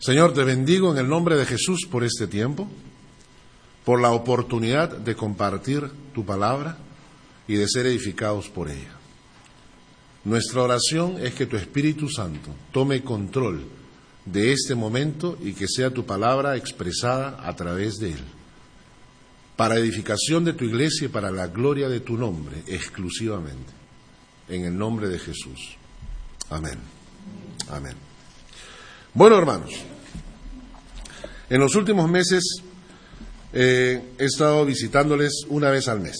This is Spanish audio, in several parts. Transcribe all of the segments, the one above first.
Señor, te bendigo en el nombre de Jesús por este tiempo, por la oportunidad de compartir tu palabra y de ser edificados por ella. Nuestra oración es que tu Espíritu Santo tome control de este momento y que sea tu palabra expresada a través de él, para edificación de tu iglesia y para la gloria de tu nombre, exclusivamente, en el nombre de Jesús. Amén. Amén. Bueno, hermanos, en los últimos meses he estado visitándoles una vez al mes,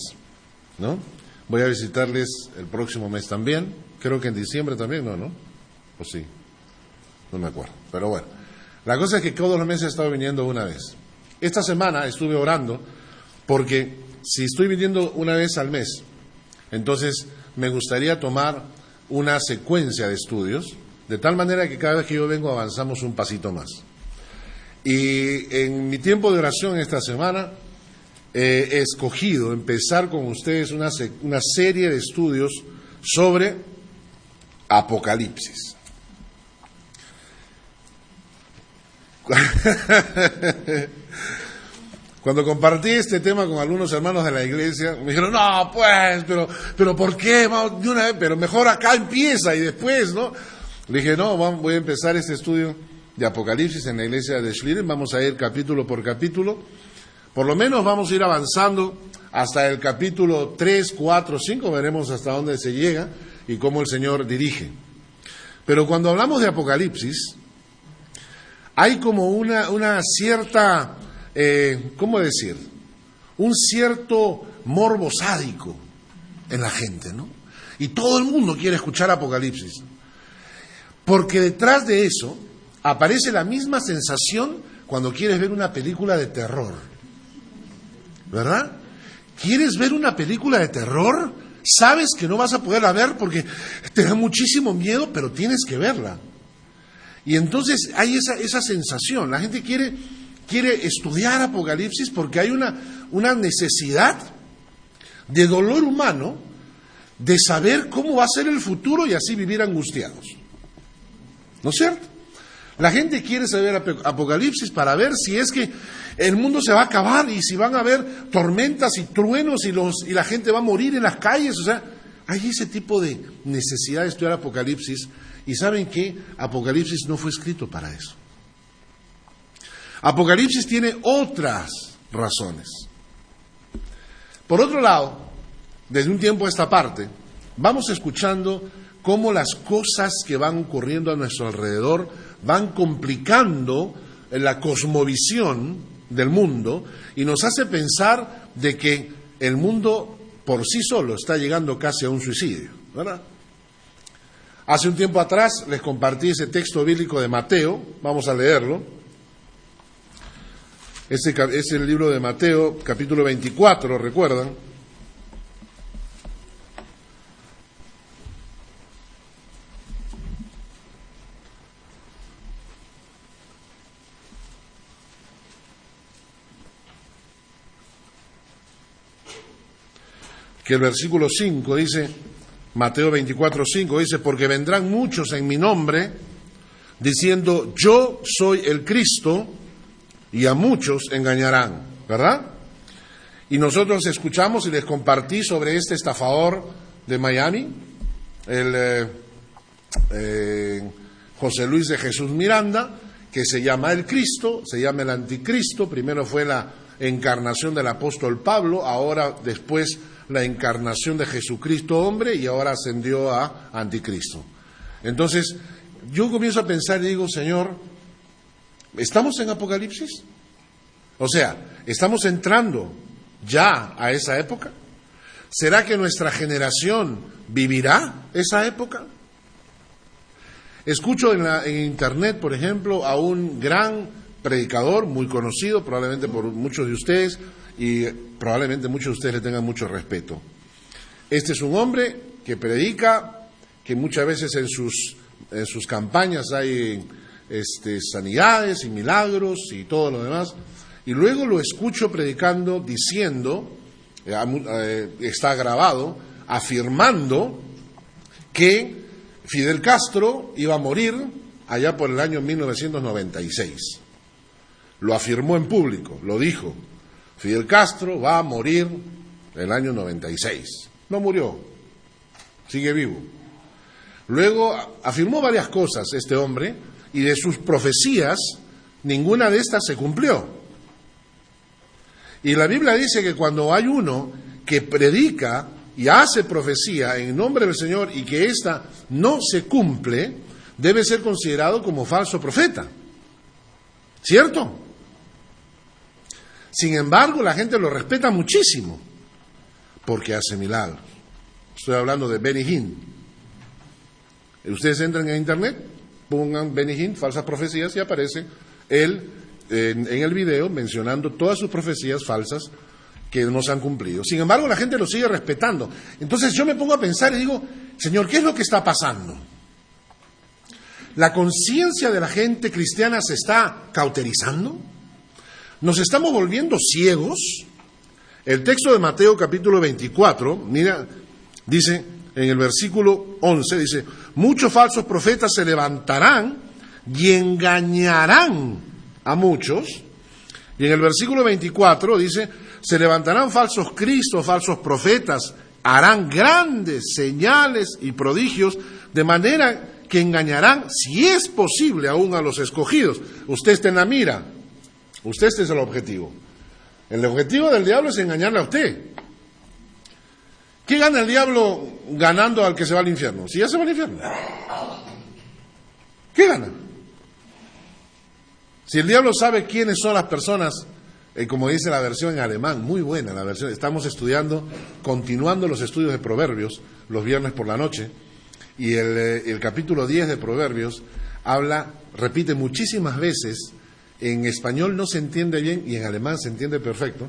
¿no? Voy a visitarles el próximo mes también, creo que en diciembre también, ¿no? ¿O sí? No me acuerdo, pero bueno. La cosa es que todos los meses he estado viniendo una vez. Esta semana estuve orando porque si estoy viniendo una vez al mes, entonces me gustaría tomar una secuencia de estudios, de tal manera que cada vez que yo vengo avanzamos un pasito más. Y en mi tiempo de oración esta semana he escogido empezar con ustedes una serie de estudios sobre Apocalipsis. Cuando compartí este tema con algunos hermanos de la iglesia, me dijeron, no, pues, pero ¿por qué? Vamos de una vez, pero mejor acá empieza y después, ¿no? Le dije, no, voy a empezar este estudio de Apocalipsis en la iglesia de Schlieren, vamos a ir capítulo por capítulo, por lo menos vamos a ir avanzando hasta el capítulo 3, 4, 5, veremos hasta dónde se llega y cómo el Señor dirige. Pero cuando hablamos de Apocalipsis, hay como una cierta... ¿cómo decir? Un cierto morbo sádico en la gente, ¿no? Y todo el mundo quiere escuchar Apocalipsis. Porque detrás de eso aparece la misma sensación cuando quieres ver una película de terror. ¿Verdad? ¿Quieres ver una película de terror? Sabes que no vas a poderla ver porque te da muchísimo miedo, pero tienes que verla. Y entonces hay esa sensación. La gente quiere estudiar Apocalipsis porque hay una necesidad de dolor humano de saber cómo va a ser el futuro y así vivir angustiados. ¿No es cierto? La gente quiere saber Apocalipsis para ver si es que el mundo se va a acabar y si van a haber tormentas y truenos y la gente va a morir en las calles. O sea, hay ese tipo de necesidad de estudiar Apocalipsis. Y ¿saben qué? Apocalipsis no fue escrito para eso. Apocalipsis tiene otras razones. Por otro lado, desde un tiempo a esta parte, vamos escuchando cómo las cosas que van ocurriendo a nuestro alrededor van complicando la cosmovisión del mundo y nos hace pensar de que el mundo por sí solo está llegando casi a un suicidio, ¿verdad? Hace un tiempo atrás les compartí ese texto bíblico de Mateo, vamos a leerlo. Es el libro de Mateo, capítulo 24, ¿recuerdan? Que el versículo 5 dice, Mateo 24, 5 dice, porque vendrán muchos en mi nombre, diciendo, yo soy el Cristo, y a muchos engañarán, ¿verdad? Y nosotros escuchamos y les compartí sobre este estafador de Miami, el José Luis de Jesús Miranda, que se llama el Cristo, se llama el Anticristo. Primero fue la encarnación del apóstol Pablo, ahora después la encarnación de Jesucristo hombre y ahora ascendió a Anticristo. Entonces, yo comienzo a pensar y digo, Señor, ¿estamos en Apocalipsis? O sea, ¿estamos entrando ya a esa época? ¿Será que nuestra generación vivirá esa época? Escucho en internet, por ejemplo, a un gran predicador, muy conocido probablemente por muchos de ustedes, y probablemente muchos de ustedes le tengan mucho respeto. Este es un hombre que predica, que muchas veces en sus campañas hay sanidades y milagros y todo lo demás, y luego lo escucho predicando, diciendo, está grabado, afirmando que Fidel Castro iba a morir allá por el año 1996. Lo afirmó en público, lo dijo. Fidel Castro va a morir en el año 96. No murió, sigue vivo. Luego afirmó varias cosas este hombre, y de sus profecías, ninguna de estas se cumplió. Y la Biblia dice que cuando hay uno que predica y hace profecía en nombre del Señor y que ésta no se cumple, debe ser considerado como falso profeta. ¿Cierto? Sin embargo, la gente lo respeta muchísimo porque hace milagros. Estoy hablando de Benny Hinn. Ustedes entran en internet, pongan Benny Hinn, falsas profecías, y aparece él en el video mencionando todas sus profecías falsas que no se han cumplido. Sin embargo, la gente lo sigue respetando. Entonces yo me pongo a pensar y digo, Señor, ¿qué es lo que está pasando? ¿La conciencia de la gente cristiana se está cauterizando? ¿Nos estamos volviendo ciegos? El texto de Mateo capítulo 24, mira, dice en el versículo 11, dice, muchos falsos profetas se levantarán y engañarán a muchos. Y en el versículo 24 dice, se levantarán falsos cristos, falsos profetas, harán grandes señales y prodigios, de manera que engañarán, si es posible, aún a los escogidos. Usted está en la mira, usted este es el objetivo. El objetivo del diablo es engañarle a usted. ¿Qué gana el diablo ganando al que se va al infierno? Si ya se va al infierno. ¿Qué gana? Si el diablo sabe quiénes son las personas, como dice la versión en alemán, muy buena la versión, estamos estudiando, continuando los estudios de Proverbios, los viernes por la noche, y el capítulo 10 de Proverbios repite muchísimas veces, en español no se entiende bien y en alemán se entiende perfecto,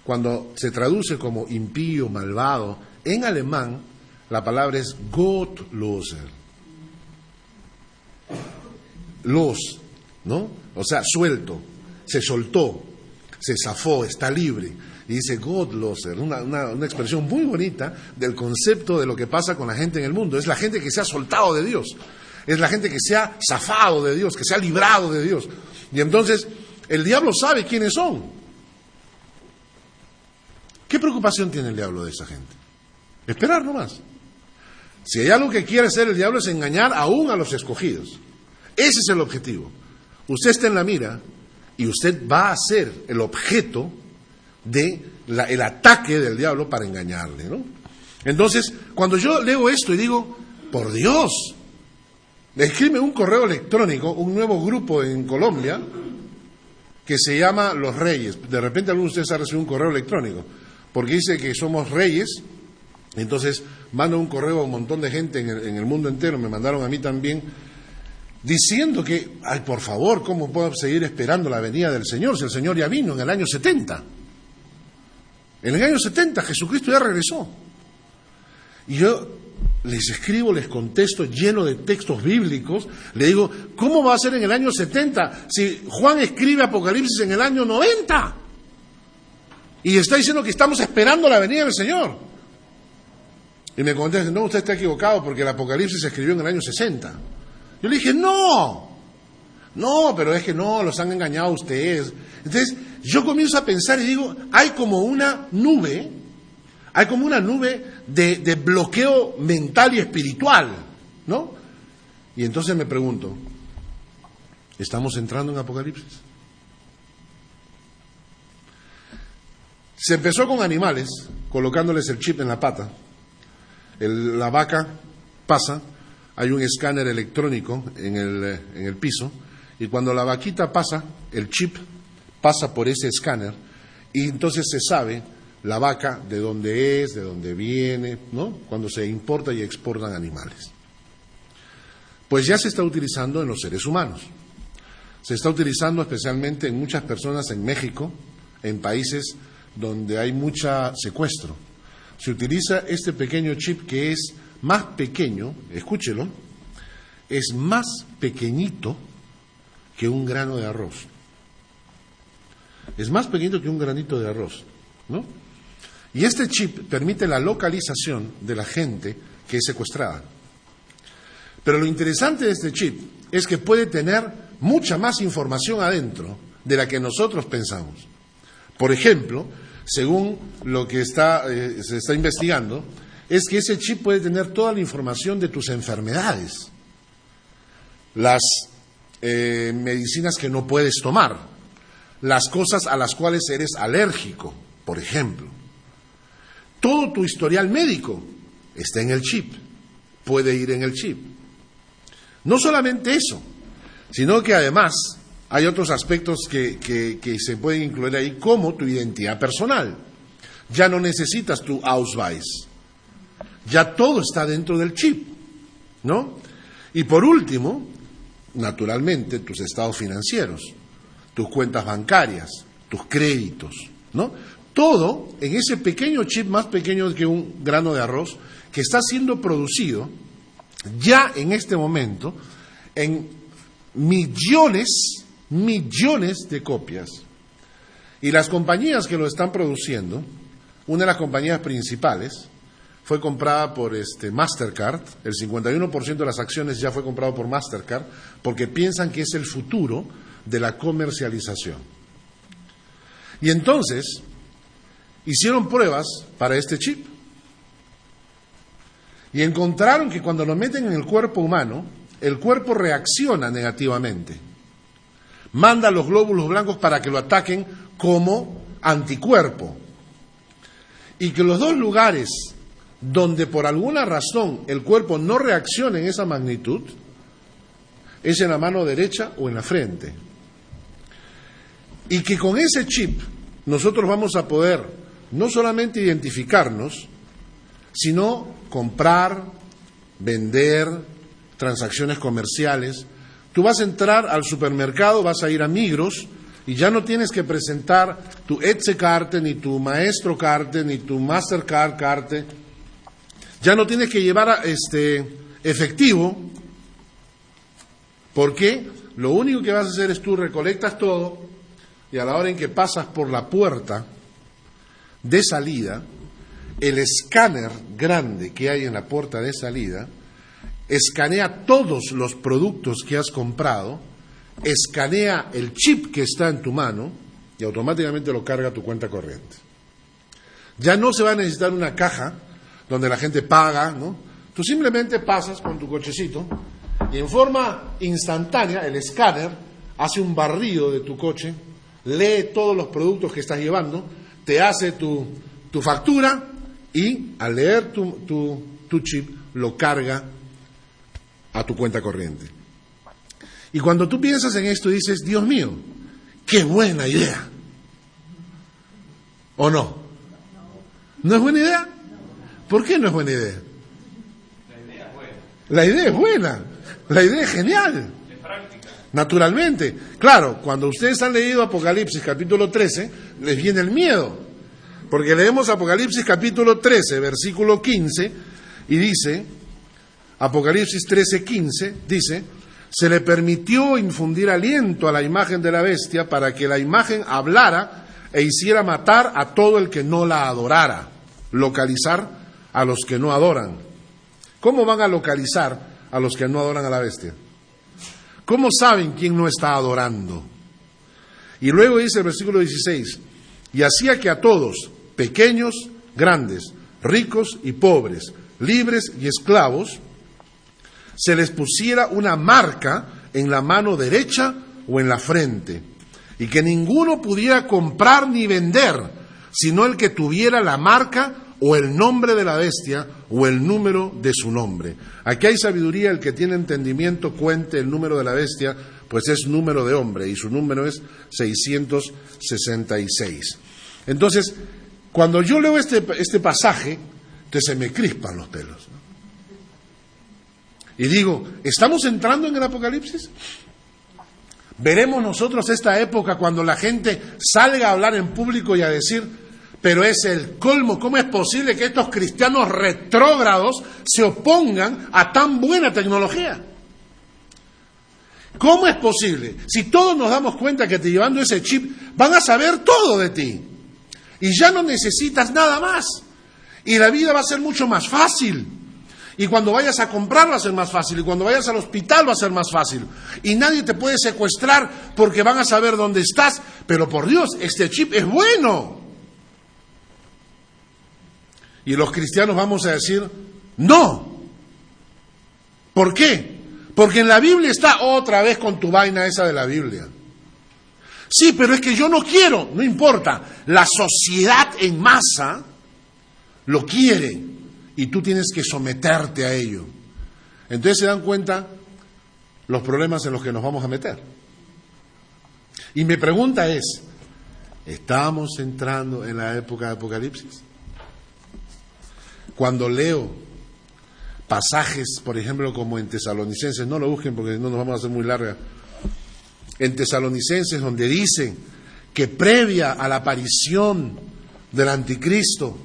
cuando se traduce como impío, malvado, en alemán la palabra es Gottloser. Los, ¿no? O sea, suelto, se soltó, se zafó, está libre. Y dice Gottloser, una expresión muy bonita del concepto de lo que pasa con la gente en el mundo. Es la gente que se ha soltado de Dios, es la gente que se ha zafado de Dios, que se ha librado de Dios. Y entonces el diablo sabe quiénes son. ¿Qué preocupación tiene el diablo de esa gente? Esperar nomás. Si hay algo que quiere hacer el diablo es engañar aún a los escogidos. Ese es el objetivo. Usted está en la mira y usted va a ser el objeto del ataque del diablo para engañarle, ¿no? Entonces, cuando yo leo esto y digo, por Dios, escribe un correo electrónico, un nuevo grupo en Colombia que se llama Los Reyes. De repente alguno de ustedes ha recibido un correo electrónico porque dice que somos reyes. Entonces mando un correo a un montón de gente en el mundo entero, me mandaron a mí también, diciendo que, ay, por favor, ¿cómo puedo seguir esperando la venida del Señor si el Señor ya vino en el año 70? En el año 70 Jesucristo ya regresó. Y yo les escribo, les contesto lleno de textos bíblicos, le digo, ¿cómo va a ser en el año 70 si Juan escribe Apocalipsis en el año 90? Y está diciendo que estamos esperando la venida del Señor. Y me contestan, no, usted está equivocado porque el Apocalipsis se escribió en el año 60. Yo le dije, no, pero es que no, los han engañado a ustedes. Entonces, yo comienzo a pensar y digo, hay como una nube de bloqueo mental y espiritual, ¿no? Y entonces me pregunto, ¿estamos entrando en Apocalipsis? Se empezó con animales, colocándoles el chip en la pata. La vaca pasa, hay un escáner electrónico en el piso, y cuando la vaquita pasa, el chip pasa por ese escáner, y entonces se sabe la vaca de dónde es, de dónde viene, ¿no? Cuando se importa y exportan animales. Pues ya se está utilizando en los seres humanos. Se está utilizando especialmente en muchas personas en México, en países donde hay mucha secuestro. Se utiliza este pequeño chip que es más pequeño, escúchelo, es más pequeñito que un grano de arroz. Es más pequeñito que un granito de arroz, ¿no? Y este chip permite la localización de la gente que es secuestrada. Pero lo interesante de este chip es que puede tener mucha más información adentro de la que nosotros pensamos. Por ejemplo, según lo que se está investigando, es que ese chip puede tener toda la información de tus enfermedades, las medicinas que no puedes tomar, las cosas a las cuales eres alérgico, por ejemplo. Todo tu historial médico está en el chip, puede ir en el chip. No solamente eso, sino que además hay otros aspectos que se pueden incluir ahí, como tu identidad personal. Ya no necesitas tu Ausweis, ya todo está dentro del chip, ¿no? Y por último, naturalmente, tus estados financieros, tus cuentas bancarias, tus créditos, ¿no? Todo en ese pequeño chip, más pequeño que un grano de arroz, que está siendo producido ya en este momento en millones de copias. Y las compañías que lo están produciendo, una de las compañías principales, fue comprada por Mastercard. El 51% de las acciones ya fue comprado por Mastercard, porque piensan que es el futuro de la comercialización. Y entonces hicieron pruebas para este chip y encontraron que cuando lo meten en el cuerpo humano, el cuerpo reacciona negativamente, manda los glóbulos blancos para que lo ataquen como anticuerpo, y que los dos lugares donde por alguna razón el cuerpo no reacciona en esa magnitud es en la mano derecha o en la frente, y que con ese chip nosotros vamos a poder no solamente identificarnos, sino comprar, vender, transacciones comerciales. Tú vas a entrar al supermercado, vas a ir a Migros y ya no tienes que presentar tu Etze-Karte, ni tu Maestro-Karte, ni tu Mastercard-Karte. Ya no tienes que llevar efectivo, porque lo único que vas a hacer es tú recolectas todo y a la hora en que pasas por la puerta de salida, el escáner grande que hay en la puerta de salida escanea todos los productos que has comprado, escanea el chip que está en tu mano y automáticamente lo carga a tu cuenta corriente. Ya no se va a necesitar una caja donde la gente paga, ¿no? Tú simplemente pasas con tu cochecito y en forma instantánea el escáner hace un barrido de tu coche, lee todos los productos que estás llevando, te hace tu factura y al leer tu chip lo carga a tu cuenta corriente. Y cuando tú piensas en esto dices, Dios mío, qué buena idea. ¿O no? ¿No es buena idea? ¿Por qué no es buena idea? La idea es buena. La idea es genial. Es práctica. Naturalmente. Claro, cuando ustedes han leído Apocalipsis capítulo 13, les viene el miedo. Porque leemos Apocalipsis capítulo 13, versículo 15, y dice, Apocalipsis 13, 15, dice, se le permitió infundir aliento a la imagen de la bestia para que la imagen hablara e hiciera matar a todo el que no la adorara. Localizar a los que no adoran. ¿Cómo van a localizar a los que no adoran a la bestia? ¿Cómo saben quién no está adorando? Y luego dice el versículo 16, y hacía que a todos, pequeños, grandes, ricos y pobres, libres y esclavos, se les pusiera una marca en la mano derecha o en la frente, y que ninguno pudiera comprar ni vender, sino el que tuviera la marca o el nombre de la bestia o el número de su nombre. Aquí hay sabiduría, el que tiene entendimiento cuente el número de la bestia, pues es número de hombre, y su número es 666. Entonces, cuando yo leo este pasaje, entonces se me crispan los pelos, ¿no? Y digo, ¿estamos entrando en el Apocalipsis? ¿Veremos nosotros esta época cuando la gente salga a hablar en público y a decir, pero es el colmo, ¿cómo es posible que estos cristianos retrógrados se opongan a tan buena tecnología? ¿Cómo es posible? Si todos nos damos cuenta que te llevando ese chip van a saber todo de ti y ya no necesitas nada más y la vida va a ser mucho más fácil Y cuando vayas a comprar va a ser más fácil. Y cuando vayas al hospital va a ser más fácil. Y nadie te puede secuestrar porque van a saber dónde estás. Pero por Dios, este chip es bueno. Y los cristianos vamos a decir, no. ¿Por qué? Porque en la Biblia está otra vez con tu vaina esa de la Biblia. Sí, pero es que yo no quiero. No importa. La sociedad en masa lo quiere. Y tú tienes que someterte a ello. Entonces se dan cuenta los problemas en los que nos vamos a meter. Y mi pregunta es, ¿estamos entrando en la época de Apocalipsis? Cuando leo pasajes, por ejemplo, como en Tesalonicenses, no lo busquen porque no nos vamos a hacer muy larga, en Tesalonicenses, donde dicen que previa a la aparición del anticristo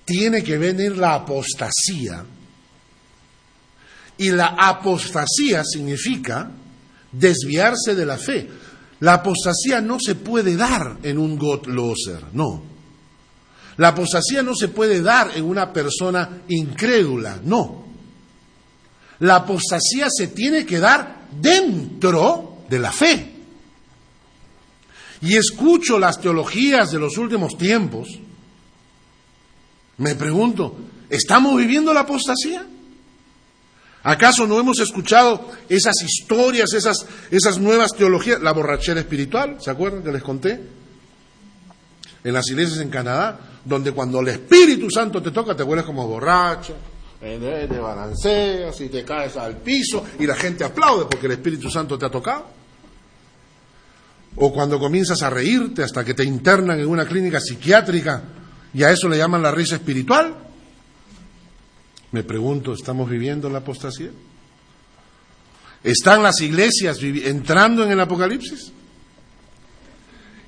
tiene que venir la apostasía, y la apostasía significa desviarse de la fe. La apostasía no se puede dar en un Gottloser, no. La apostasía no se puede dar en una persona incrédula, no. La apostasía se tiene que dar dentro de la fe. Y escucho las teologías de los últimos tiempos, me pregunto, ¿estamos viviendo la apostasía? ¿Acaso no hemos escuchado esas historias, esas nuevas teologías? La borrachera espiritual, ¿se acuerdan que les conté? En las iglesias en Canadá, donde cuando el Espíritu Santo te toca, te vuelves como borracho, te balanceas y te caes al piso y la gente aplaude porque el Espíritu Santo te ha tocado. O cuando comienzas a reírte hasta que te internan en una clínica psiquiátrica y a eso le llaman la risa espiritual. Me pregunto, ¿estamos viviendo la apostasía? ¿Están las iglesias entrando en el Apocalipsis?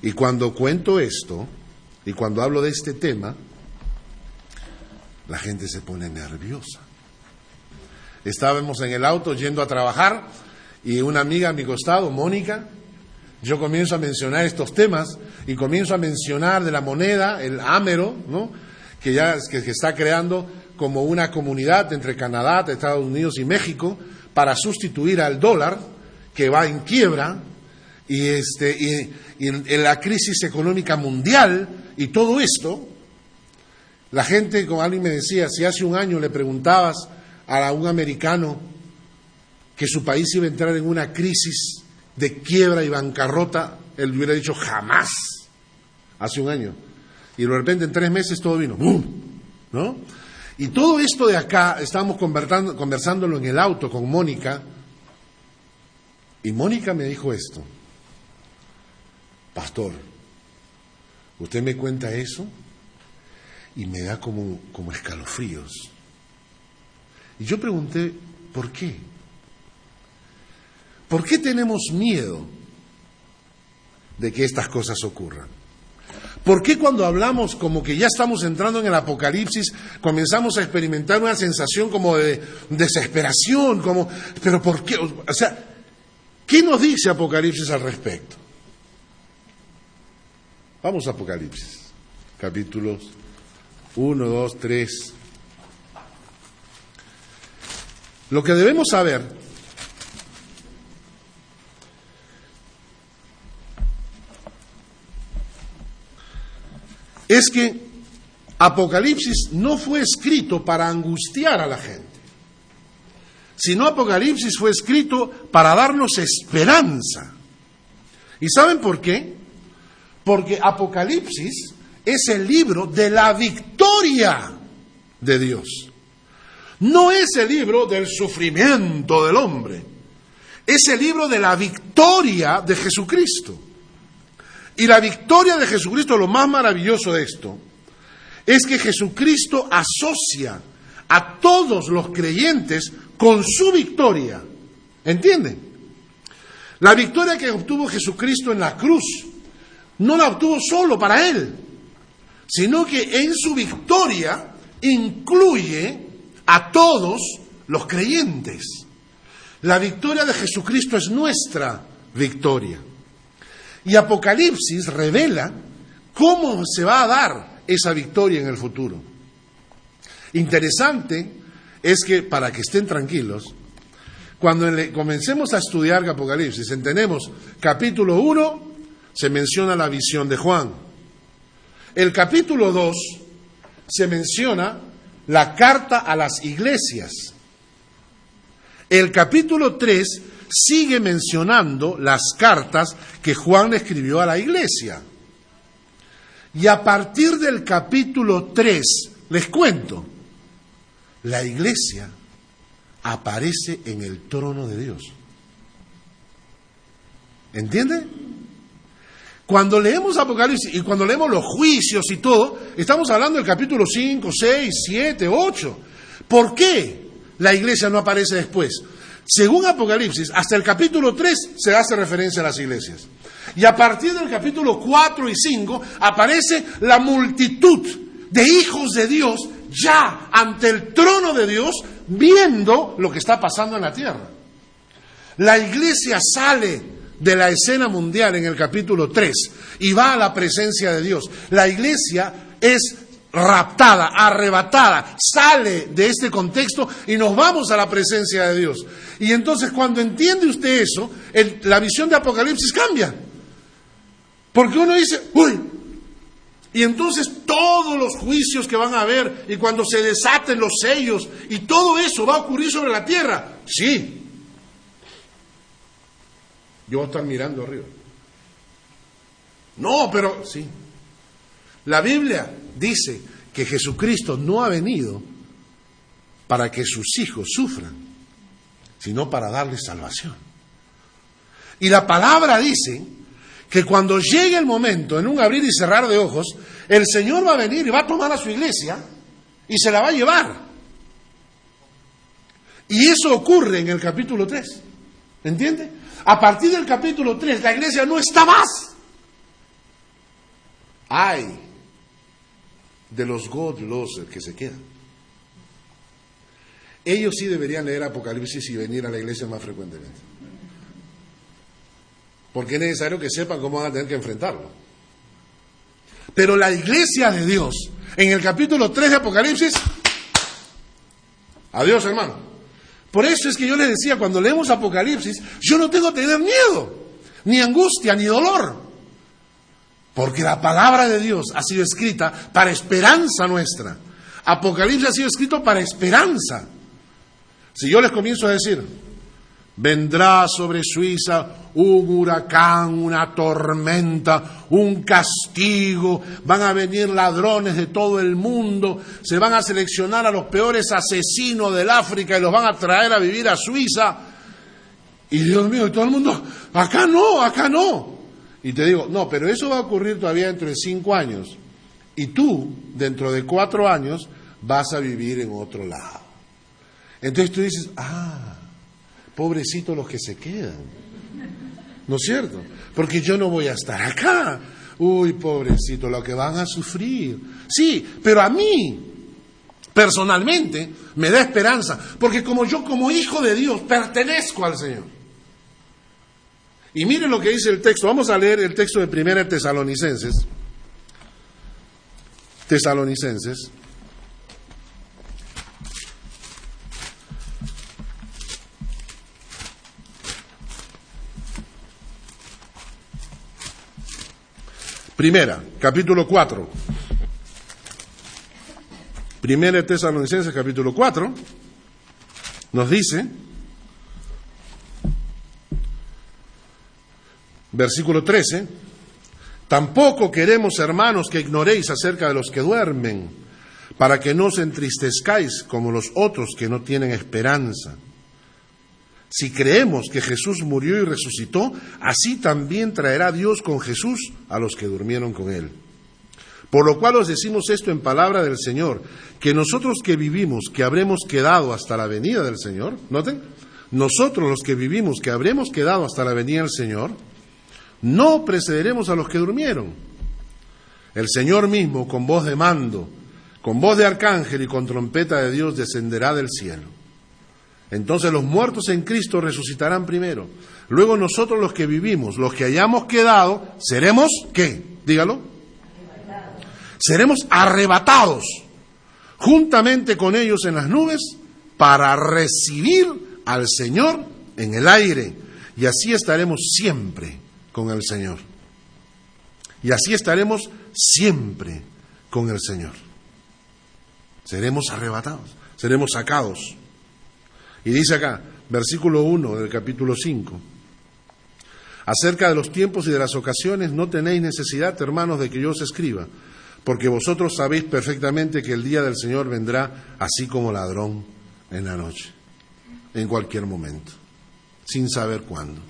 Y cuando cuento esto, y cuando hablo de este tema, la gente se pone nerviosa. Estábamos en el auto yendo a trabajar y una amiga a mi costado, Mónica, yo comienzo a mencionar estos temas y comienzo a mencionar de la moneda, el ámero, ¿no? que está creando como una comunidad entre Canadá, Estados Unidos y México para sustituir al dólar que va en quiebra y en la crisis económica mundial y todo esto. La gente, como alguien me decía, si hace un año le preguntabas a un americano que su país iba a entrar en una crisis de quiebra y bancarrota, él hubiera dicho jamás, hace un año. Y de repente en 3 meses todo vino, ¡bum! ¿No? Y todo esto de acá, estábamos conversándolo en el auto con Mónica, y Mónica me dijo esto: pastor, usted me cuenta eso y me da como escalofríos. Y yo pregunté, ¿por qué? ¿Por qué tenemos miedo de que estas cosas ocurran? ¿Por qué cuando hablamos como que ya estamos entrando en el Apocalipsis, comenzamos a experimentar una sensación como de desesperación? ¿Pero por qué? O sea, ¿qué nos dice Apocalipsis al respecto? Vamos a Apocalipsis, capítulos 1, 2, 3. Lo que debemos saber es que Apocalipsis no fue escrito para angustiar a la gente, sino Apocalipsis fue escrito para darnos esperanza. ¿Y saben por qué? Porque Apocalipsis es el libro de la victoria de Dios. No es el libro del sufrimiento del hombre, es el libro de la victoria de Jesucristo. Y la victoria de Jesucristo, lo más maravilloso de esto, es que Jesucristo asocia a todos los creyentes con su victoria. ¿Entienden? La victoria que obtuvo Jesucristo en la cruz, no la obtuvo solo para Él, sino que en su victoria incluye a todos los creyentes. La victoria de Jesucristo es nuestra victoria. Y Apocalipsis revela cómo se va a dar esa victoria en el futuro. Interesante es que, para que estén tranquilos, cuando comencemos a estudiar Apocalipsis, entendemos, capítulo 1 se menciona la visión de Juan. El capítulo 2 se menciona la carta a las iglesias. El capítulo 3 sigue mencionando las cartas que Juan le escribió a la iglesia. Y a partir del capítulo 3, les cuento, la iglesia aparece en el trono de Dios. ¿Entiende? Cuando leemos Apocalipsis y cuando leemos los juicios y todo, estamos hablando del capítulo 5, 6, 7, 8. ¿Por qué la iglesia no aparece después? Según Apocalipsis, hasta el capítulo 3 se hace referencia a las iglesias. Y a partir del capítulo 4 y 5 aparece la multitud de hijos de Dios ya ante el trono de Dios, viendo lo que está pasando en la tierra. La iglesia sale de la escena mundial en el capítulo 3 y va a la presencia de Dios. La iglesia es raptada, arrebatada, sale de este contexto y nos vamos a la presencia de Dios. Y entonces cuando entiende usted eso, la visión de Apocalipsis cambia. Porque uno dice, uy, y entonces todos los juicios que van a haber y cuando se desaten los sellos y todo eso va a ocurrir sobre la tierra. Sí. Yo voy a estar mirando arriba. No, pero sí. La Biblia dice que Jesucristo no ha venido para que sus hijos sufran, sino para darles salvación. Y la palabra dice que cuando llegue el momento, en un abrir y cerrar de ojos, el Señor va a venir y va a tomar a su iglesia y se la va a llevar. Y eso ocurre en el capítulo 3. ¿Entiende? A partir del capítulo 3, la iglesia no está más. Ay de los God losers que se quedan. Ellos sí deberían leer Apocalipsis y venir a la iglesia más frecuentemente. Porque es necesario que sepan cómo van a tener que enfrentarlo. Pero la iglesia de Dios, en el capítulo 3 de Apocalipsis, adiós, hermano. Por eso es que yo les decía, cuando leemos Apocalipsis, yo no tengo que tener miedo, ni angustia, ni dolor. Porque la palabra de Dios ha sido escrita para esperanza nuestra. Apocalipsis ha sido escrito para esperanza. Si yo les comienzo a decir, vendrá sobre Suiza un huracán, una tormenta, un castigo, van a venir ladrones de todo el mundo, se van a seleccionar a los peores asesinos del África y los van a traer a vivir a Suiza. Y Dios mío, y todo el mundo, acá no, acá no. Y te digo, no, pero eso va a ocurrir todavía dentro de 5 años. Y tú, dentro de 4 años, vas a vivir en otro lado. Entonces tú dices, pobrecitos los que se quedan. ¿No es cierto? Porque yo no voy a estar acá. Uy, pobrecito, lo que van a sufrir. Sí, pero a mí, personalmente, me da esperanza. Porque como yo, como hijo de Dios, pertenezco al Señor. Y miren lo que dice el texto. Vamos a leer el texto de 1 Tesalonicenses. Tesalonicenses. Primera, capítulo 4. 1 Tesalonicenses, capítulo 4, nos dice, versículo 13, tampoco queremos, hermanos, que ignoréis acerca de los que duermen, para que no os entristezcáis como los otros que no tienen esperanza. Si creemos que Jesús murió y resucitó, así también traerá Dios con Jesús a los que durmieron con Él. Por lo cual os decimos esto en palabra del Señor, que nosotros que vivimos, que habremos quedado hasta la venida del Señor, noten, nosotros los que vivimos, que habremos quedado hasta la venida del Señor, no precederemos a los que durmieron. El Señor mismo, con voz de mando, con voz de arcángel y con trompeta de Dios, descenderá del cielo. Entonces los muertos en Cristo resucitarán primero. Luego nosotros los que vivimos, los que hayamos quedado, seremos, ¿qué? Dígalo. Seremos arrebatados juntamente con ellos en las nubes, para recibir al Señor en el aire. Y así estaremos siempre con el Señor. Y así estaremos siempre con el Señor. Seremos arrebatados, seremos sacados. Y dice acá, versículo 1 del capítulo 5. Acerca de los tiempos y de las ocasiones no tenéis necesidad, hermanos, de que yo os escriba, porque vosotros sabéis perfectamente que el día del Señor vendrá así como ladrón en la noche, en cualquier momento, sin saber cuándo.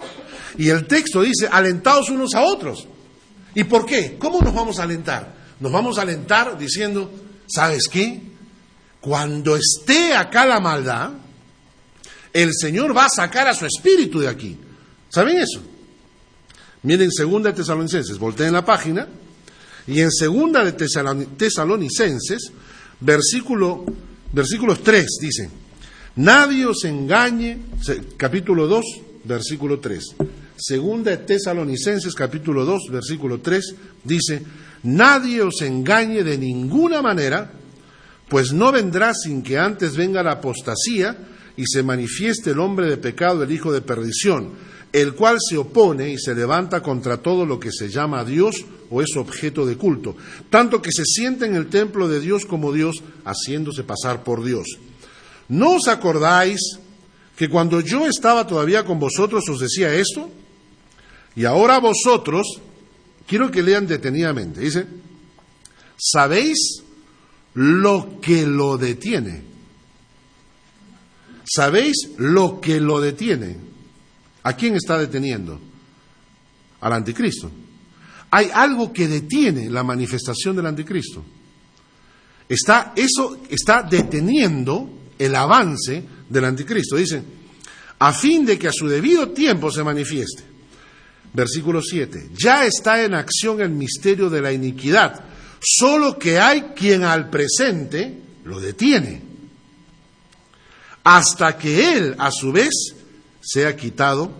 Y el texto dice, alentaos unos a otros. ¿Y por qué? ¿Cómo nos vamos a alentar? Nos vamos a alentar diciendo, ¿sabes qué? Cuando esté acá la maldad, el Señor va a sacar a su espíritu de aquí. ¿Saben eso? Miren 2 de Tesalonicenses, volteen la página, y en 2 de Tesalonicenses, versículos 3, dice, nadie os engañe, capítulo 2, versículo 3. 2 de Tesalonicenses, capítulo 2, versículo 3, dice, nadie os engañe de ninguna manera, pues no vendrá sin que antes venga la apostasía y se manifieste el hombre de pecado, el hijo de perdición, el cual se opone y se levanta contra todo lo que se llama Dios o es objeto de culto, tanto que se sienta en el templo de Dios como Dios, haciéndose pasar por Dios. ¿No os acordáis que cuando yo estaba todavía con vosotros os decía esto? Y ahora vosotros, quiero que lean detenidamente, dice, ¿sabéis lo que lo detiene? ¿Sabéis lo que lo detiene? ¿A quién está deteniendo? Al anticristo. Hay algo que detiene la manifestación del anticristo. Eso está deteniendo el avance del anticristo. Dice, a fin de que a su debido tiempo se manifieste. Versículo 7. Ya está en acción el misterio de la iniquidad, solo que hay quien al presente lo detiene, hasta que él, a su vez, sea quitado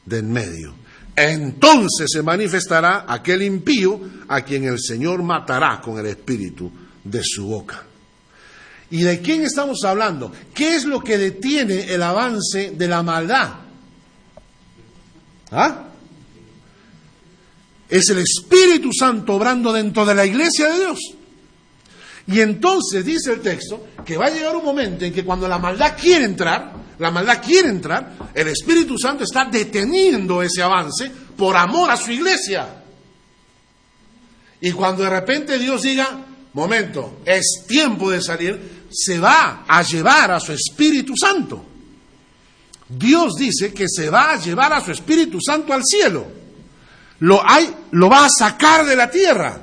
de en medio. Entonces se manifestará aquel impío a quien el Señor matará con el espíritu de su boca. ¿Y de quién estamos hablando? ¿Qué es lo que detiene el avance de la maldad? ¿Ah? Es el Espíritu Santo obrando dentro de la iglesia de Dios. Y entonces dice el texto que va a llegar un momento en que cuando la maldad quiere entrar, el Espíritu Santo está deteniendo ese avance por amor a su iglesia. Y cuando de repente Dios diga, momento, es tiempo de salir, se va a llevar a su Espíritu Santo. Dios dice que se va a llevar a su Espíritu Santo al cielo. Lo va a sacar de la tierra.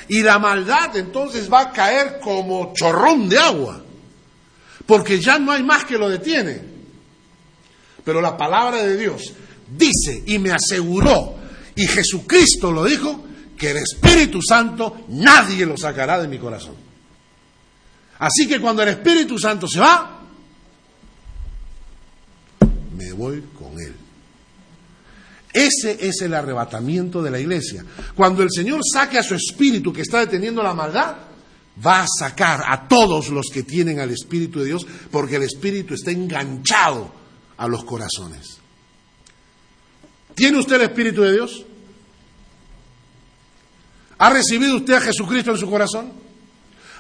Y la maldad entonces va a caer como chorrón de agua. Porque ya no hay más que lo detiene. Pero la palabra de Dios dice y me aseguró, y Jesucristo lo dijo, que el Espíritu Santo nadie lo sacará de mi corazón. Así que cuando el Espíritu Santo se va, me voy con él. Ese es el arrebatamiento de la iglesia. Cuando el Señor saque a su espíritu que está deteniendo la maldad, va a sacar a todos los que tienen al Espíritu de Dios, porque el Espíritu está enganchado a los corazones. ¿Tiene usted el Espíritu de Dios? ¿Ha recibido usted a Jesucristo en su corazón?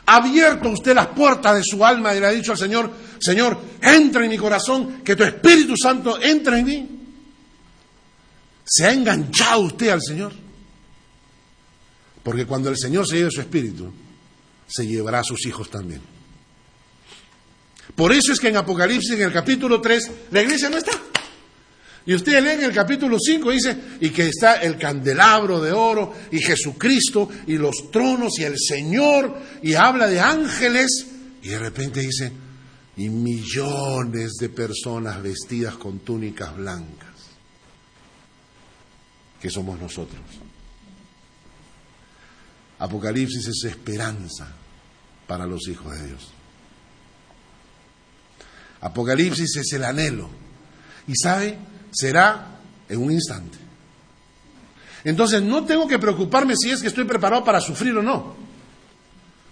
¿Ha abierto usted las puertas de su alma y le ha dicho al Señor, Señor, entra en mi corazón, que tu Espíritu Santo entre en mí? ¿Se ha enganchado usted al Señor? Porque cuando el Señor se lleve su espíritu, se llevará a sus hijos también. Por eso es que en Apocalipsis, en el capítulo 3, la iglesia no está. Y usted lee en el capítulo 5, dice, y que está el candelabro de oro, y Jesucristo, y los tronos, y el Señor, y habla de ángeles, y de repente dice, y millones de personas vestidas con túnicas blancas, que somos nosotros. Apocalipsis es esperanza para los hijos de Dios. Apocalipsis es el anhelo. Y sabe, será en un instante. Entonces no tengo que preocuparme si es que estoy preparado para sufrir o no.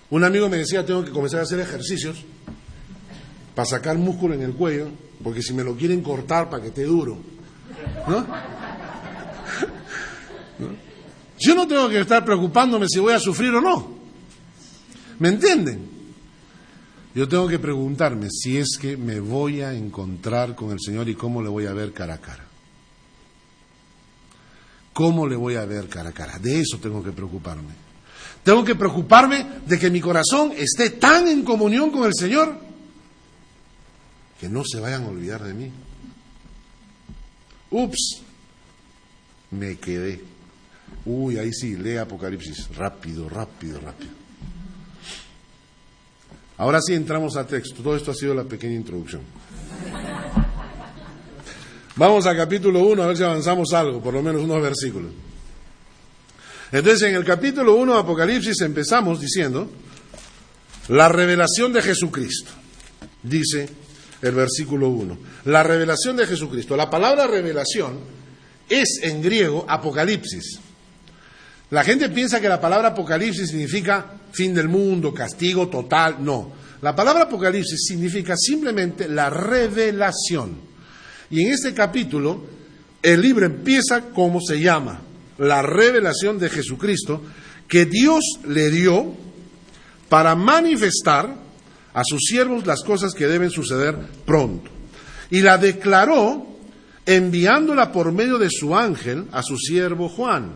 Un amigo me decía, tengo que comenzar a hacer ejercicios para sacar músculo en el cuello, porque si me lo quieren cortar para que esté duro, ¿no? Yo no tengo que estar preocupándome si voy a sufrir o no. ¿Me entienden? Yo tengo que preguntarme si es que me voy a encontrar con el Señor y cómo le voy a ver cara a cara. ¿Cómo le voy a ver cara a cara? De eso tengo que preocuparme. Tengo que preocuparme de que mi corazón esté tan en comunión con el Señor que no se vayan a olvidar de mí. Ups, me quedé. Uy, ahí sí, lee Apocalipsis. Rápido, rápido, rápido. Ahora sí entramos a texto. Todo esto ha sido la pequeña introducción. Vamos a capítulo 1 a ver si avanzamos algo, por lo menos unos versículos. Entonces, en el capítulo 1 de Apocalipsis empezamos diciendo la revelación de Jesucristo. Dice el versículo 1. La revelación de Jesucristo. La palabra revelación es en griego apocalipsis. La gente piensa que la palabra apocalipsis significa fin del mundo, castigo total. No. La palabra apocalipsis significa simplemente la revelación. Y en este capítulo, el libro empieza como se llama. La revelación de Jesucristo que Dios le dio para manifestar a sus siervos las cosas que deben suceder pronto. Y la declaró enviándola por medio de su ángel a su siervo Juan.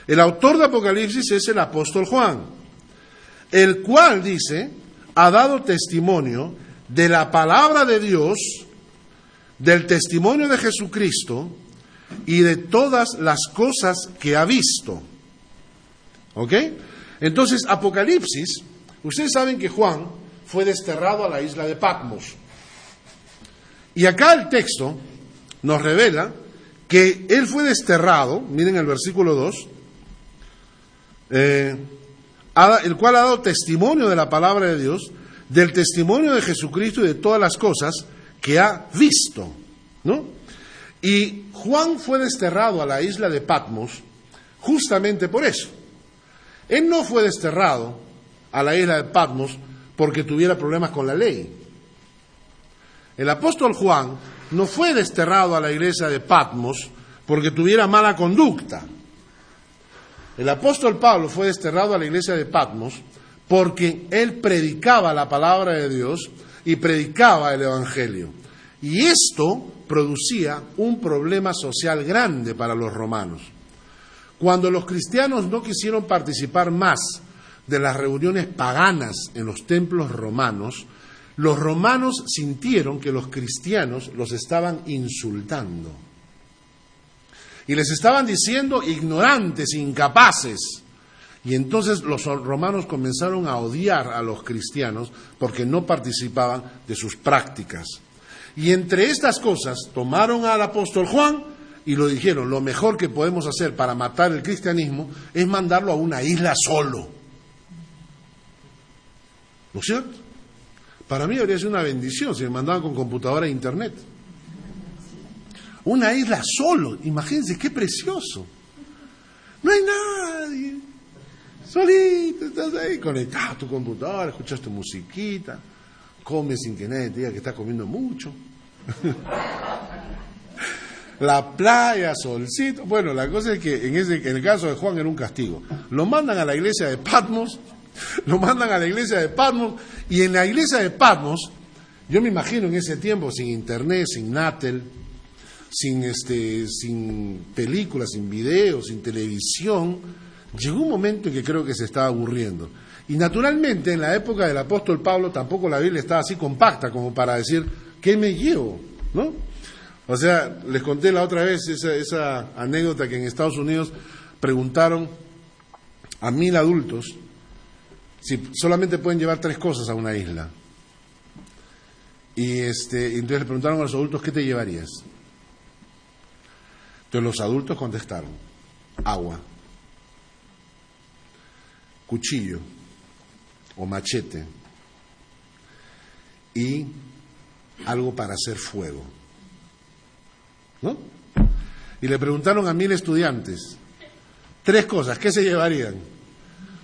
El autor de Apocalipsis es el apóstol Juan, el cual, dice, ha dado testimonio de la palabra de Dios, del testimonio de Jesucristo y de todas las cosas que ha visto. ¿Ok? Entonces, Apocalipsis, ustedes saben que Juan fue desterrado a la isla de Patmos. Y acá el texto nos revela que él fue desterrado, miren el versículo 2, el cual ha dado testimonio de la palabra de Dios, del testimonio de Jesucristo y de todas las cosas que ha visto, ¿no? Y Juan fue desterrado a la isla de Patmos justamente por eso. Él no fue desterrado a la isla de Patmos porque tuviera problemas con la ley. El apóstol Juan no fue desterrado a la iglesia de Patmos porque tuviera mala conducta. El apóstol Pablo fue desterrado a la iglesia de Patmos porque él predicaba la palabra de Dios y predicaba el evangelio. Y esto producía un problema social grande para los romanos. Cuando los cristianos no quisieron participar más de las reuniones paganas en los templos romanos, los romanos sintieron que los cristianos los estaban insultando. Y les estaban diciendo ignorantes, incapaces. Y entonces los romanos comenzaron a odiar a los cristianos porque no participaban de sus prácticas. Y entre estas cosas tomaron al apóstol Juan y lo dijeron, lo mejor que podemos hacer para matar el cristianismo es mandarlo a una isla solo. ¿No es cierto? Para mí habría sido una bendición si me mandaban con computadora e internet. Una isla solo, imagínense qué precioso. No hay nadie. Solito, estás ahí conectado a tu computadora, escuchas tu musiquita, comes sin que nadie te diga que estás comiendo mucho. La playa, solcito. Bueno, la cosa es que en el caso de Juan era un castigo. Lo mandan a la iglesia de Patmos, y en la iglesia de Patmos, yo me imagino en ese tiempo, sin internet, sin Natel, sin películas, sin videos, sin televisión, llegó un momento en que creo que se estaba aburriendo. Y naturalmente, en la época del apóstol Pablo, tampoco la Biblia estaba así compacta como para decir, ¿qué me llevo? ¿No? O sea, les conté la otra vez esa anécdota que en Estados Unidos preguntaron a 1,000 adultos si solamente pueden llevar 3 cosas a una isla. Y entonces le preguntaron a los adultos, ¿qué te llevarías? Entonces los adultos contestaron, agua, cuchillo o machete y algo para hacer fuego. ¿No? Y le preguntaron a 1,000 estudiantes, 3 cosas, ¿qué se llevarían?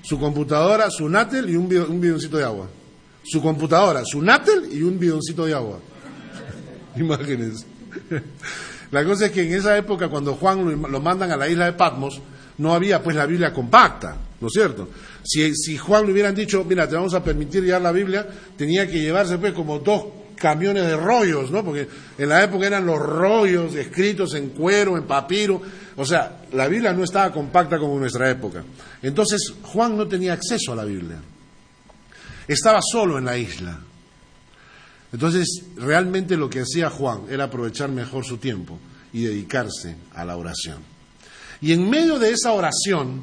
su computadora, su nátel y un bidoncito de agua. Su computadora, su nátel y un bidoncito de agua. Imágenes. La cosa es que en esa época, cuando Juan lo mandan a la isla de Patmos, no había pues la Biblia compacta, ¿no es cierto? Si Juan le hubieran dicho, mira, te vamos a permitir llevar la Biblia, tenía que llevarse pues como 2 camiones de rollos, ¿no? Porque en la época eran los rollos escritos en cuero, en papiro. O sea, la Biblia no estaba compacta como en nuestra época. Entonces, Juan no tenía acceso a la Biblia. Estaba solo en la isla. Entonces, realmente lo que hacía Juan era aprovechar mejor su tiempo y dedicarse a la oración. Y en medio de esa oración,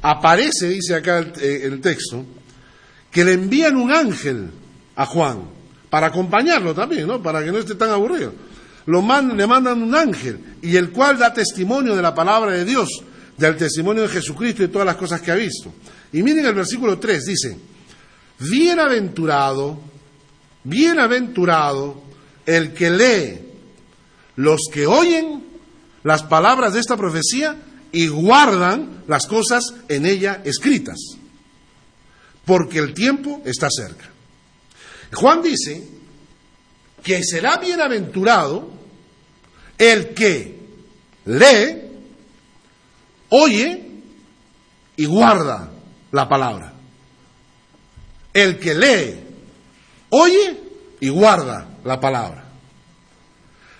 aparece, dice acá el texto, que le envían un ángel a Juan, para acompañarlo también, ¿no? Para que no esté tan aburrido. Le mandan un ángel, y el cual da testimonio de la palabra de Dios, del testimonio de Jesucristo y de todas las cosas que ha visto. Y miren el versículo 3, dice, bienaventurado el que lee, los que oyen las palabras de esta profecía y guardan las cosas en ella escritas, porque el tiempo está cerca. Juan dice que será bienaventurado el que lee, oye y guarda la palabra. El que lee, oye y guarda la palabra.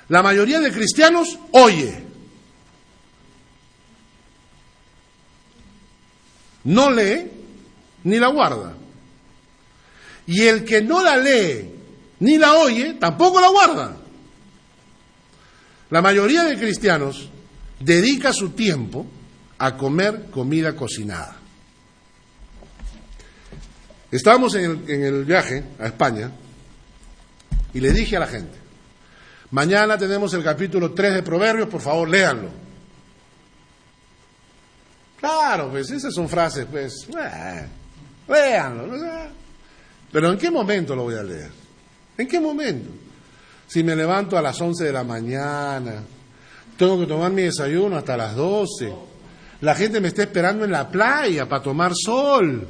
La mayoría de cristianos oye, no lee ni la guarda. Y el que no la lee ni la oye, tampoco la guarda. La mayoría de cristianos dedica su tiempo a comer comida cocinada. Estábamos en el viaje a España y le dije a la gente, mañana tenemos el capítulo 3 de Proverbios, por favor, léanlo. Claro, pues esas son frases, pues, léanlo, ¿no? Pero ¿en qué momento lo voy a leer? ¿En qué momento? Si me levanto a las 11 de la mañana, tengo que tomar mi desayuno hasta las 12, la gente me está esperando en la playa para tomar sol,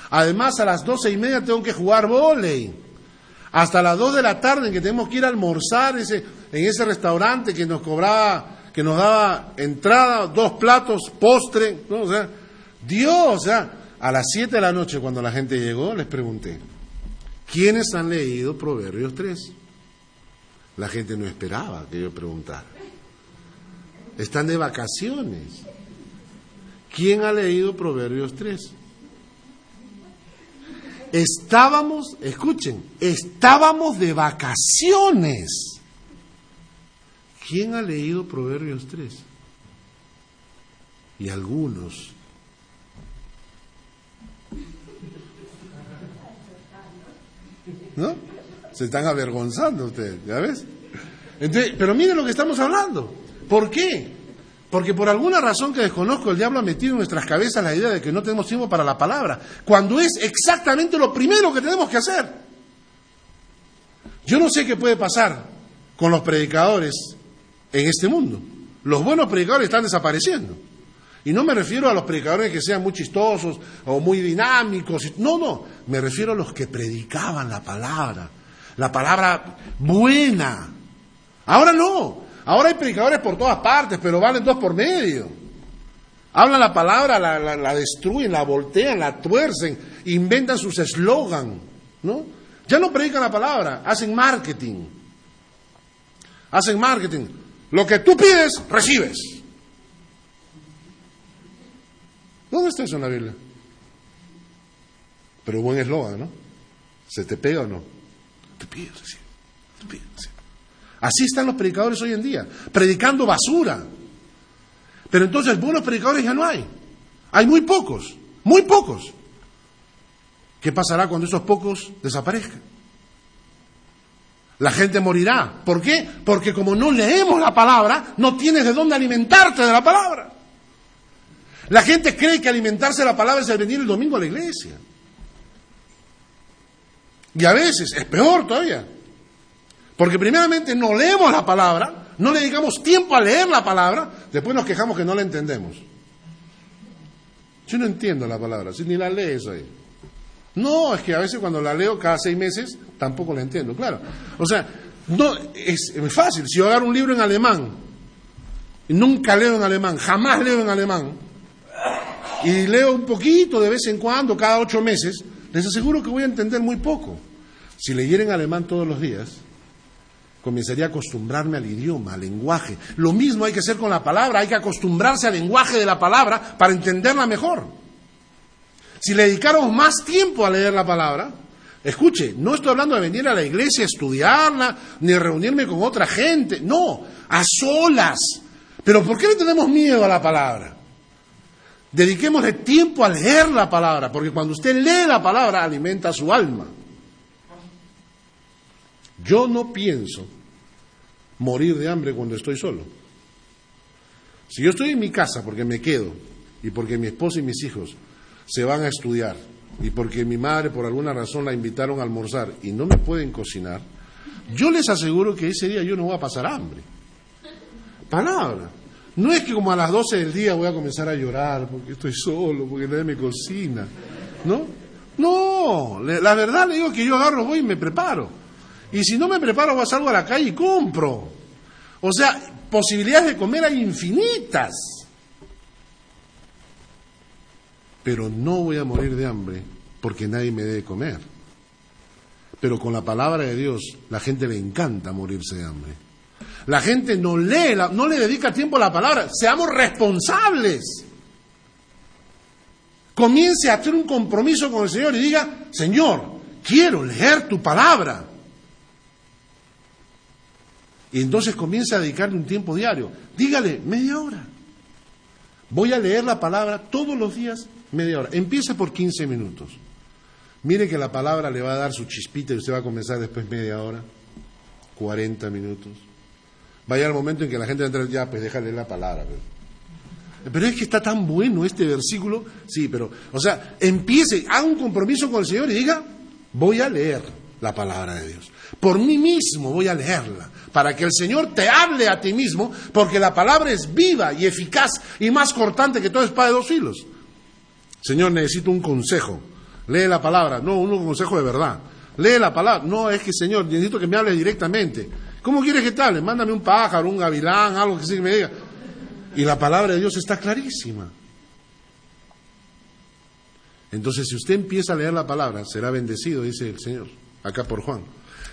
además a las 12:30 tengo que jugar vóley, hasta las 2 de la tarde en que tenemos que ir a almorzar en ese restaurante que nos daba entrada, 2 platos, postre, ¿no? O sea, Dios, o sea, a las 7 de la noche cuando la gente llegó, les pregunté, ¿quiénes han leído Proverbios 3? La gente no esperaba que yo preguntara. Están de vacaciones. ¿Quién ha leído Proverbios 3? Escuchen, estábamos de vacaciones. ¿Quién ha leído Proverbios 3? Y algunos. ¿No? Se están avergonzando ustedes, ¿ya ves? Entonces, pero miren lo que estamos hablando. ¿Por qué? Porque por alguna razón que desconozco, el diablo ha metido en nuestras cabezas la idea de que no tenemos tiempo para la palabra, cuando es exactamente lo primero que tenemos que hacer. Yo no sé qué puede pasar con los predicadores en este mundo. Los buenos predicadores están desapareciendo. Y no me refiero a los predicadores que sean muy chistosos o muy dinámicos. No, me refiero a los que predicaban la palabra buena. Ahora no, ahora hay predicadores por todas partes, pero valen 2 por medio. Hablan la palabra, la destruyen, la voltean, la tuercen, inventan sus eslogan, ¿no? Ya no predican la palabra, hacen marketing. Lo que tú pides, recibes. ¿Dónde está eso en la Biblia? Pero buen eslogan, ¿no? ¿Se te pega o no? Te pides, recibes. Así están los predicadores hoy en día, predicando basura. Pero entonces buenos predicadores ya no hay. Hay muy pocos. ¿Qué pasará cuando esos pocos desaparezcan? La gente morirá. ¿Por qué? Porque como no leemos la palabra, no tienes de dónde alimentarte de la palabra. La gente cree que alimentarse de la palabra es el venir el domingo a la iglesia. Y a veces es peor todavía. Porque primeramente no leemos la palabra, no le dedicamos tiempo a leer la palabra, después nos quejamos que no la entendemos. Yo no entiendo la palabra, si ni la lees ahí. No, es que a veces cuando la leo cada 6 meses, tampoco la entiendo, claro. O sea, no es fácil. Si yo agarro un libro en alemán, y nunca leo en alemán, jamás leo en alemán, y leo un poquito de vez en cuando, cada 8 meses, les aseguro que voy a entender muy poco. Si leyera en alemán todos los días, comenzaría a acostumbrarme al idioma, al lenguaje. Lo mismo hay que hacer con la palabra, hay que acostumbrarse al lenguaje de la palabra para entenderla mejor. Si le dedicáramos más tiempo a leer la palabra, escuche, no estoy hablando de venir a la iglesia a estudiarla, ni reunirme con otra gente, no, a solas. Pero ¿por qué le tenemos miedo a la palabra? Dediquémosle tiempo a leer la palabra, porque cuando usted lee la palabra alimenta su alma. Yo no pienso morir de hambre cuando estoy solo. Si yo estoy en mi casa porque me quedo y porque mi esposa y mis hijos se van a estudiar y porque mi madre por alguna razón la invitaron a almorzar y no me pueden cocinar, yo les aseguro que ese día yo no voy a pasar hambre. Palabra. No es que como a las 12 del día voy a comenzar a llorar porque estoy solo, porque nadie me cocina. ¿No? No, la verdad le digo que yo agarro, voy y me preparo. Y si no me preparo, salgo a la calle y compro. O sea, posibilidades de comer hay infinitas. Pero no voy a morir de hambre porque nadie me dé de comer. Pero con la palabra de Dios, la gente le encanta morirse de hambre. La gente no lee, no le dedica tiempo a la palabra. Seamos responsables. Comience a hacer un compromiso con el Señor y diga, Señor, quiero leer tu palabra. Y entonces comience a dedicarle un tiempo diario. Dígale, media hora. Voy a leer la palabra todos los días, media hora. Empiece por 15 minutos. Mire que la palabra le va a dar su chispita y usted va a comenzar después media hora, 40 minutos. Vaya al momento en que la gente va a entrar, ya, pues déjale la palabra. Pero es que está tan bueno este versículo. Sí, pero, o sea, empiece, haga un compromiso con el Señor y diga, voy a leer la palabra de Dios. Por mí mismo voy a leerla, para que el Señor te hable a ti mismo, porque la palabra es viva y eficaz y más cortante que toda espada de 2 filos. Señor, necesito un consejo. Lee la palabra. No, un consejo de verdad. Lee la palabra. No, es que, Señor, necesito que me hable directamente. ¿Cómo quieres que te hable? Mándame un pájaro, un gavilán, algo que sí me diga. Y la palabra de Dios está clarísima. Entonces, si usted empieza a leer la palabra, será bendecido, dice el Señor, acá por Juan.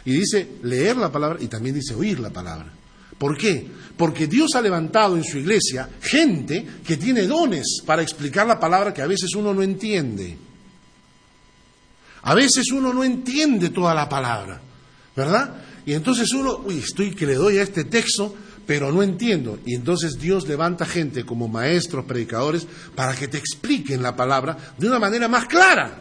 Y dice leer la palabra y también dice oír la palabra. ¿Por qué? Porque Dios ha levantado en su iglesia gente que tiene dones para explicar la palabra que a veces uno no entiende. A veces uno no entiende toda la palabra, ¿verdad? Y entonces uno, estoy que le doy a este texto, pero no entiendo. Y entonces Dios levanta gente como maestros, predicadores, para que te expliquen la palabra de una manera más clara.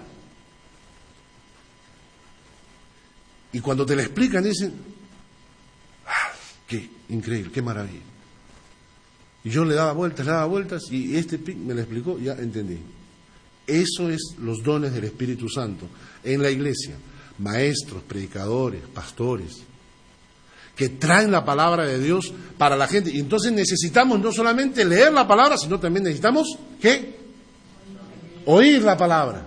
Y cuando te la explican dicen, qué increíble, qué maravilla. Y yo le daba vueltas y este me lo explicó, ya entendí. Eso es los dones del Espíritu Santo en la iglesia. Maestros, predicadores, pastores, que traen la palabra de Dios para la gente. Y entonces necesitamos no solamente leer la palabra, sino también necesitamos, ¿qué? Oír la palabra.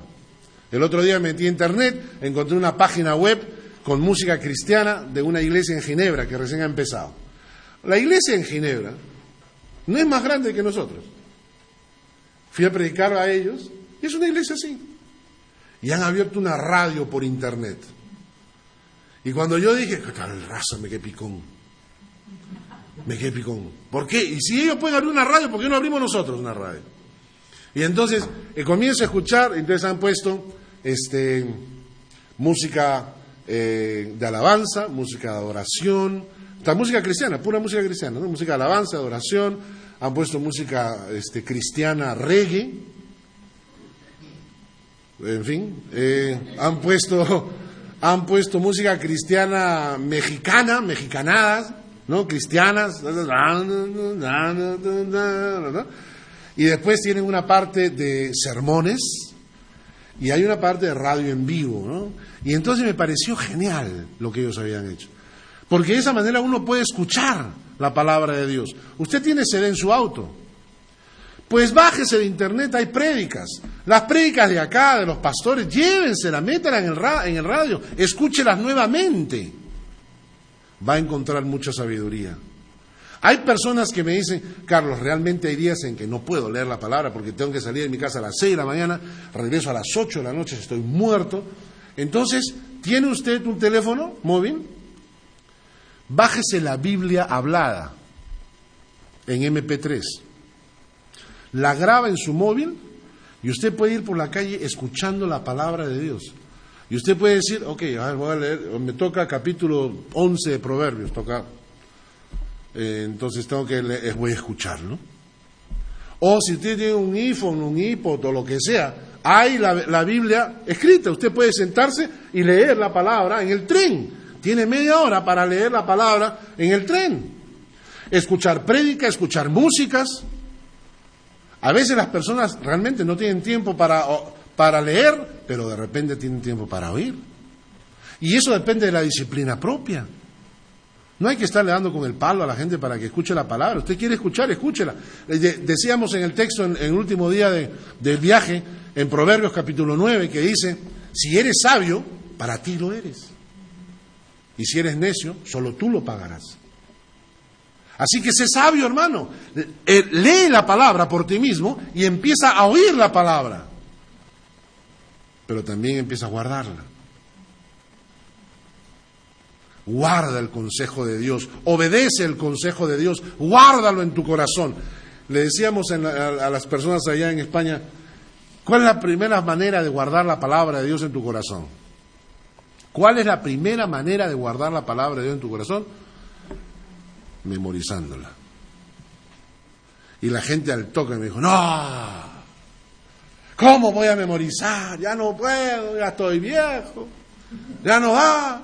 El otro día me metí a internet, encontré una página web con música cristiana de una iglesia en Ginebra que recién ha empezado. La iglesia en Ginebra no es más grande que nosotros. Fui a predicar a ellos y es una iglesia así. Y han abierto una radio por internet. Y cuando yo dije, ¿qué tal raza? Me quedé picón. ¿Por qué? Y si ellos pueden abrir una radio, ¿por qué no abrimos nosotros una radio? Y entonces comienzo a escuchar, entonces han puesto música de alabanza, música de adoración, música cristiana, pura música cristiana, ¿no? Música de alabanza, adoración, han puesto música cristiana reggae, en fin, han puesto música cristiana mexicanadas, ¿no? Cristianas, y después tienen una parte de sermones y hay una parte de radio en vivo, ¿no? Y entonces me pareció genial lo que ellos habían hecho, porque de esa manera uno puede escuchar la palabra de Dios. Usted tiene CD en su auto, Pues bájese de internet, hay prédicas. Las prédicas de acá, de los pastores, llévenselas, métanlas en el radio, escúchelas nuevamente. Va a encontrar mucha sabiduría. Hay personas que me dicen, Carlos, realmente hay días en que no puedo leer la palabra porque tengo que salir de mi casa a las 6 de la mañana, regreso a las 8 de la noche, estoy muerto. Entonces, ¿tiene usted un teléfono móvil? Bájese la Biblia hablada en MP3. La graba en su móvil y usted puede ir por la calle escuchando la palabra de Dios. Y usted puede decir, ok, a ver, voy a leer, me toca capítulo 11 de Proverbios, entonces tengo que leer, voy a escucharlo. O si usted tiene un iPhone, un iPod o lo que sea, hay la Biblia escrita, usted puede sentarse y leer la palabra en el tren. Tiene media hora para leer la palabra en el tren. Escuchar prédica, escuchar músicas. A veces las personas realmente no tienen tiempo para leer, pero de repente tienen tiempo para oír. Y eso depende de la disciplina propia. No hay que estarle dando con el palo a la gente para que escuche la palabra. Usted quiere escuchar, escúchela. Decíamos en el texto, en el último día del viaje, en Proverbios capítulo 9, que dice, si eres sabio, para ti lo eres. Y si eres necio, solo tú lo pagarás. Así que sé sabio, hermano. Lee la palabra por ti mismo y empieza a oír la palabra. Pero también empieza a guardarla. Guarda el consejo de Dios, obedece el consejo de Dios, guárdalo en tu corazón. Le decíamos a las personas allá en España, ¿cuál es la primera manera de guardar la palabra de Dios en tu corazón? ¿Cuál es la primera manera de guardar la palabra de Dios en tu corazón? Memorizándola. Y la gente al toque me dijo, no, ¿cómo voy a memorizar? Ya no puedo, ya estoy viejo, ya no va.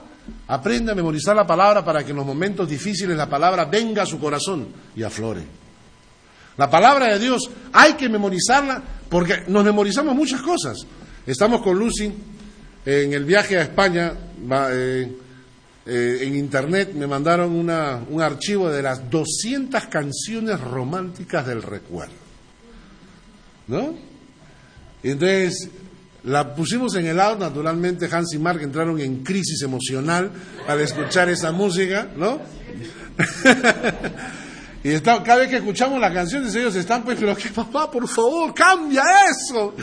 Aprenda a memorizar la palabra para que en los momentos difíciles la palabra venga a su corazón y aflore. La palabra de Dios hay que memorizarla porque nos memorizamos muchas cosas. Estamos con Lucy en el viaje a España, en internet me mandaron un archivo de las 200 canciones románticas del recuerdo, ¿no? Y entonces la pusimos en el auto, naturalmente Hans y Mark entraron en crisis emocional al escuchar esa música, ¿no? Y cada vez que escuchamos las canciones ellos están pues, pero que papá, por favor, cambia eso.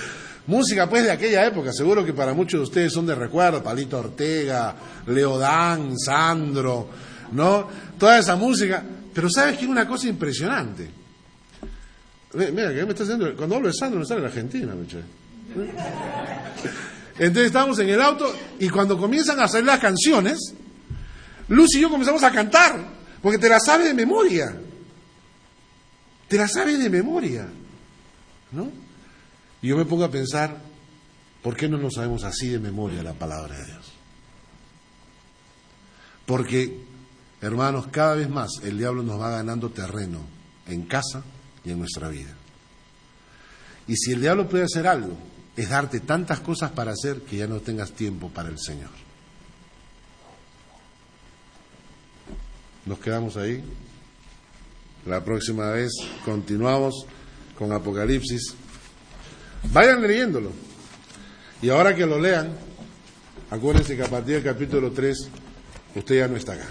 Música pues de aquella época, seguro que para muchos de ustedes son de recuerdo, Palito Ortega, Leodán, Sandro, ¿no? Toda esa música, pero ¿sabes qué? Una cosa impresionante. Mira, que me está haciendo, cuando hablo de Sandro me sale la Argentina, muchachos. Entonces estamos en el auto y cuando comienzan a salir las canciones, Luz y yo comenzamos a cantar, porque te la sabes de memoria. Te la sabes de memoria, ¿no? Y yo me pongo a pensar, ¿por qué no nos sabemos así de memoria la palabra de Dios? Porque, hermanos, cada vez más el diablo nos va ganando terreno en casa y en nuestra vida. Y si el diablo puede hacer algo, es darte tantas cosas para hacer que ya no tengas tiempo para el Señor. Nos quedamos ahí. La próxima vez continuamos con Apocalipsis. Vayan leyéndolo. Y ahora que lo lean, acuérdense que a partir del capítulo 3 usted ya no está acá.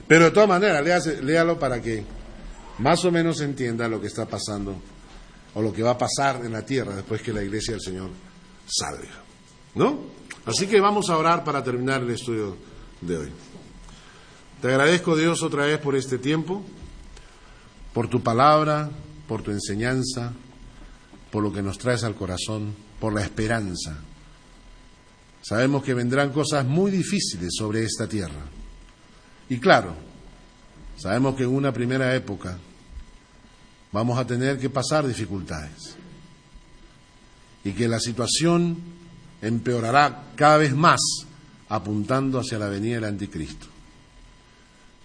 Pero de todas maneras, léalo para que más o menos entienda lo que está pasando o lo que va a pasar en la tierra después que la iglesia del Señor salga, ¿no? Así que vamos a orar para terminar el estudio de hoy. Te agradezco, Dios, otra vez por este tiempo, por tu palabra, por tu enseñanza, por lo que nos traes al corazón, por la esperanza. Sabemos que vendrán cosas muy difíciles sobre esta tierra. Y claro, sabemos que en una primera época vamos a tener que pasar dificultades y que la situación empeorará cada vez más apuntando hacia la venida del anticristo.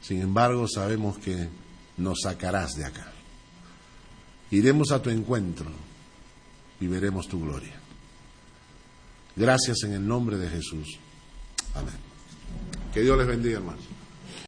Sin embargo, sabemos que nos sacarás de acá. Iremos a tu encuentro y veremos tu gloria. Gracias en el nombre de Jesús. Amén. Que Dios les bendiga, hermanos.